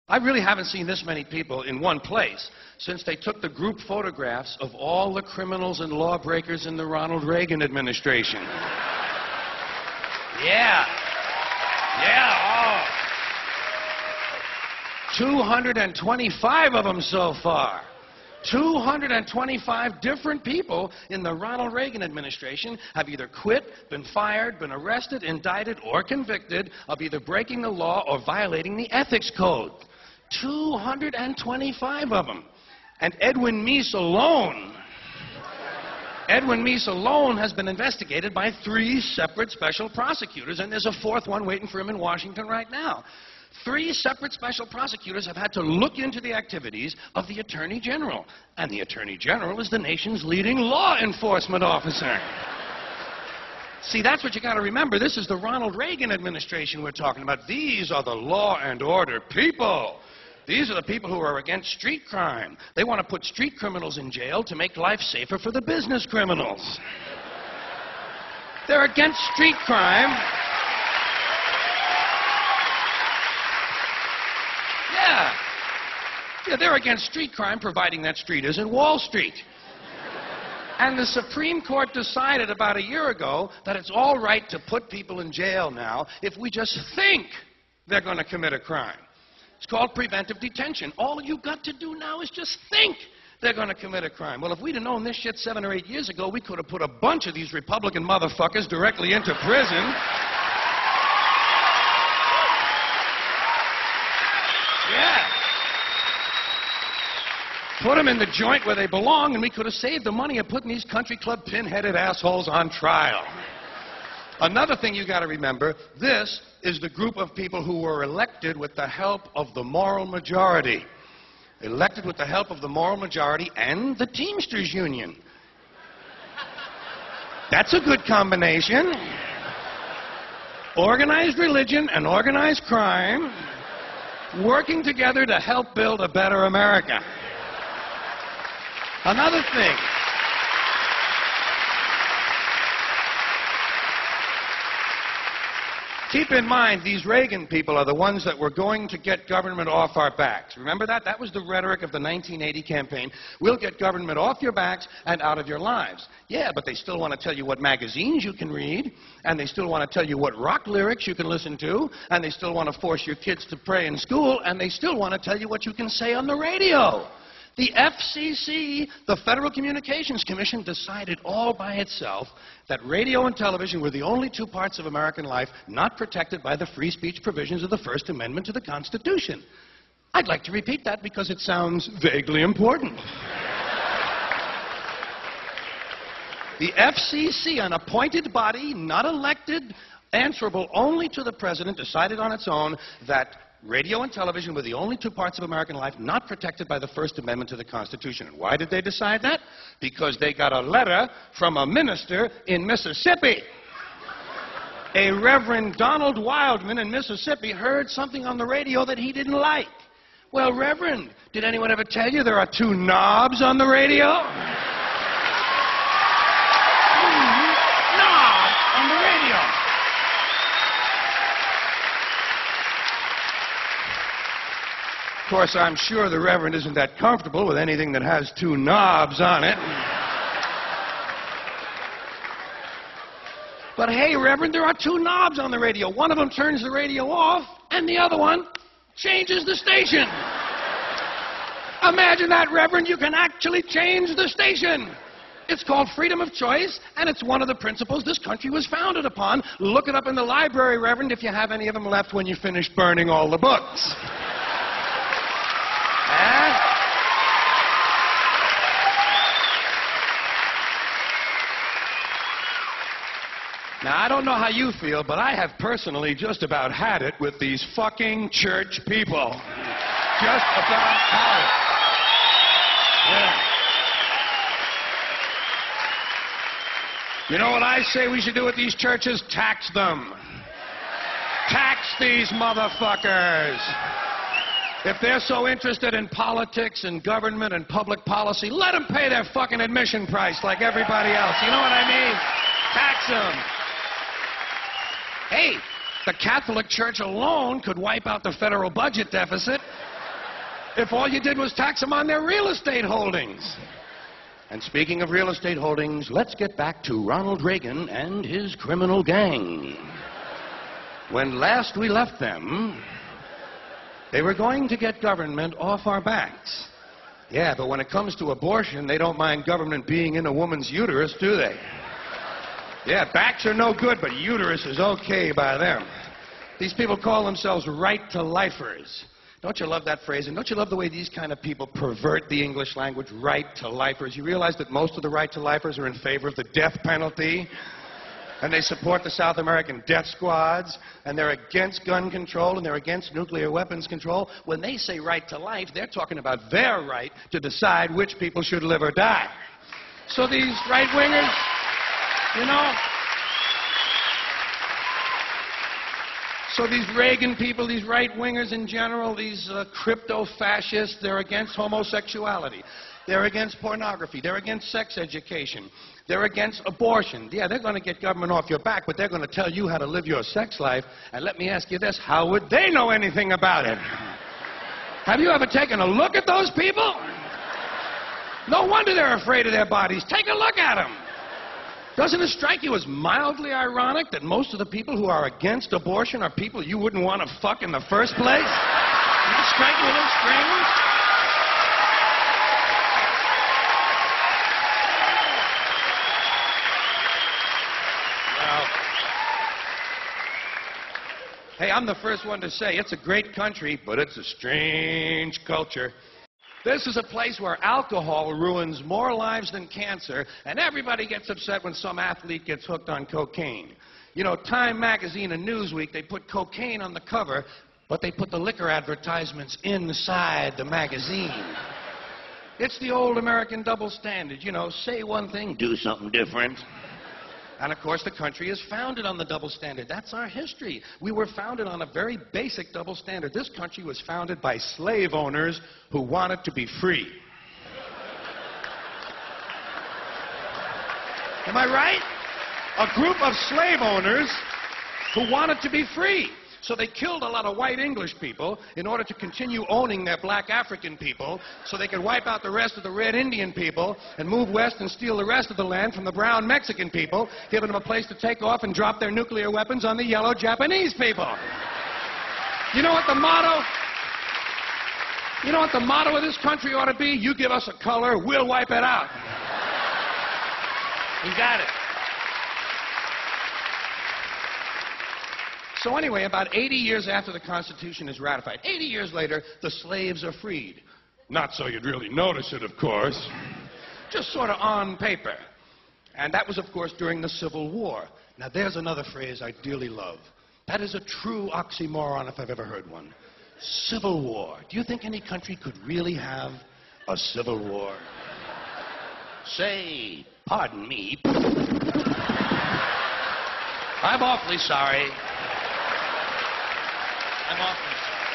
I really haven't seen this many people in one place since they took the group photographs of all the criminals and lawbreakers in the Ronald Reagan administration. Yeah. Yeah, oh. 225 of them so far. 225 different people in the Ronald Reagan administration have either quit, been fired, been arrested, indicted, or convicted of either breaking the law or violating the ethics code. 225 of them. And Edwin Meese alone has been investigated by 3 separate special prosecutors, and there's a 4th one waiting for him in Washington right now. 3 separate special prosecutors have had to look into the activities of the Attorney General. And the Attorney General is the nation's leading law enforcement officer. See, that's what you got to remember. This is the Ronald Reagan administration we're talking about. These are the law and order people. These are the people who are against street crime. They want to put street criminals in jail to make life safer for the business criminals. They're against street crime. Yeah, they're against street crime, providing that street isn't Wall Street. And the Supreme Court decided about a year ago that it's all right to put people in jail now if we just think they're going to commit a crime. It's called preventive detention. All you've got to do now is just think they're going to commit a crime. Well, if we'd have known this shit 7 or 8 years ago, we could have put a bunch of these Republican motherfuckers directly into prison. Yeah. Put them in the joint where they belong, and we could have saved the money of putting these country club pin-headed assholes on trial. Another thing you got to remember, this is the group of people who were elected with the help of the moral majority. Elected with the help of the moral majority and the Teamsters Union. That's a good combination. Organized religion and organized crime working together to help build a better America. Another thing. Keep in mind, these Reagan people are the ones that were going to get government off our backs. Remember that? That was the rhetoric of the 1980 campaign. We'll get government off your backs and out of your lives. Yeah, but they still want to tell you what magazines you can read, and they still want to tell you what rock lyrics you can listen to, and they still want to force your kids to pray in school, and they still want to tell you what you can say on the radio. The FCC, the Federal Communications Commission, decided all by itself that radio and television were the only 2 parts of American life not protected by the free speech provisions of the First Amendment to the Constitution. I'd like to repeat that because it sounds vaguely important. The FCC, an appointed body, not elected, answerable only to the president, decided on its own that radio and television were the only 2 parts of American life not protected by the First Amendment to the Constitution. And why did they decide that? Because they got a letter from a minister in Mississippi. A Reverend Donald Wildman in Mississippi heard something on the radio that he didn't like. Well, Reverend, did anyone ever tell you there are 2 knobs on the radio? Knob on the radio. Of course, I'm sure the Reverend isn't that comfortable with anything that has 2 knobs on it. But hey, Reverend, there are 2 knobs on the radio. One of them turns the radio off, and the other one changes the station. Imagine that, Reverend. You can actually change the station. It's called freedom of choice, and it's one of the principles this country was founded upon. Look it up in the library, Reverend, if you have any of them left when you finish burning all the books. Now, I don't know how you feel, but I have personally just about had it with these fucking church people. Just about had it. Yeah. You know what I say we should do with these churches? Tax them. Tax these motherfuckers. If they're so interested in politics and government and public policy, let them pay their fucking admission price like everybody else. You know what I mean? Tax them. Hey, the Catholic Church alone could wipe out the federal budget deficit. if all you did was tax them on their real estate holdings. And speaking of real estate holdings, let's get back to Ronald Reagan and his criminal gang. When last we left them, they were going to get government off our backs. Yeah, but when it comes to abortion, they don't mind government being in a woman's uterus, do they? Yeah, backs are no good, but uterus is okay by them. These people call themselves right-to-lifers. Don't you love that phrase? And don't you love the way these kind of people pervert the English language, right-to-lifers? You realize that most of the right-to-lifers are in favor of the death penalty? And they support the South American death squads, and they're against gun control, and they're against nuclear weapons control. When they say right to life, they're talking about their right to decide which people should live or die. So these right-wingers, you know, so these Reagan people, these right-wingers in general, these crypto-fascists, they're against homosexuality. They're against pornography. They're against sex education. They're against abortion. Yeah, they're going to get government off your back, but they're going to tell you how to live your sex life. And let me ask you this, how would they know anything about it? Have you ever taken a look at those people? No wonder they're afraid of their bodies. Take a look at them. Doesn't it strike you as mildly ironic that most of the people who are against abortion are people you wouldn't want to fuck in the first place? Doesn't it strike you a little strange? Hey, I'm the first one to say it's a great country, but it's a strange culture. This is a place where alcohol ruins more lives than cancer, and everybody gets upset when some athlete gets hooked on cocaine. You know, Time magazine and Newsweek, they put cocaine on the cover, but they put the liquor advertisements inside the magazine. It's the old American double standard, you know, say one thing, do something different. And, of course, the country is founded on the double standard. That's our history. We were founded on a very basic double standard. This country was founded by slave owners who wanted to be free. Am I right? A group of slave owners who wanted to be free. So they killed a lot of white English people in order to continue owning their black African people so they could wipe out the rest of the red Indian people and move west and steal the rest of the land from the brown Mexican people, giving them a place to take off and drop their nuclear weapons on the yellow Japanese people. You know what the motto? You know what the motto of this country ought to be? You give us a color, we'll wipe it out. You got it. So anyway, about 80 years after the Constitution is ratified, 80 years later, the slaves are freed. Not so you'd really notice it, of course. Just sort of on paper. And that was, of course, during the Civil War. Now, there's another phrase I dearly love. That is a true oxymoron if I've ever heard one. Civil War. Do you think any country could really have a civil war? Say, pardon me. I'm awfully sorry. I'm awfully sorry.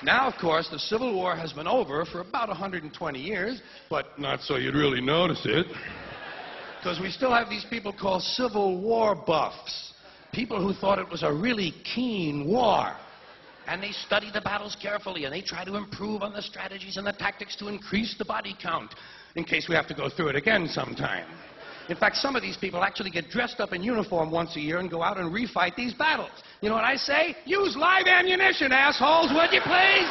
So, now, of course, the Civil War has been over for about 120 years, but not so you'd really notice it. Because we still have these people called Civil War buffs. People who thought it was a really keen war. And they study the battles carefully, and they try to improve on the strategies and the tactics to increase the body count, in case we have to go through it again sometime. In fact, some of these people actually get dressed up in uniform once a year and go out and refight these battles. You know what I say? Use live ammunition, assholes, would you please?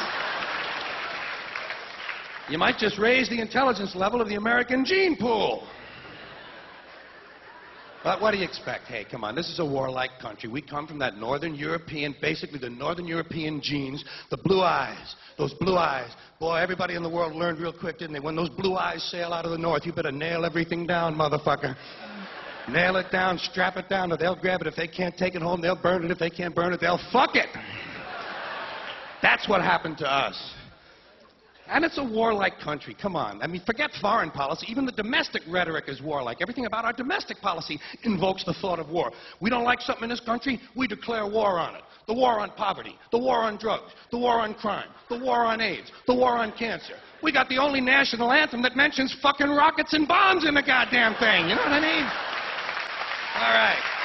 You might just raise the intelligence level of the American gene pool. But what do you expect? Hey, come on, this is a warlike country. We come from that Northern European, basically the Northern European genes, the blue eyes, those blue eyes. Boy, everybody in the world learned real quick, didn't they? When those blue eyes sail out of the north, you better nail everything down, motherfucker. Nail it down, strap it down, or they'll grab it. If they can't take it home, they'll burn it. If they can't burn it, they'll fuck it. That's what happened to us. And it's a warlike country. Come on. I mean, forget foreign policy. Even the domestic rhetoric is warlike. Everything about our domestic policy invokes the thought of war. We don't like something in this country, we declare war on it. The war on poverty, the war on drugs, the war on crime, the war on AIDS, the war on cancer. We got the only national anthem that mentions fucking rockets and bombs in the goddamn thing. You know what I mean? All right.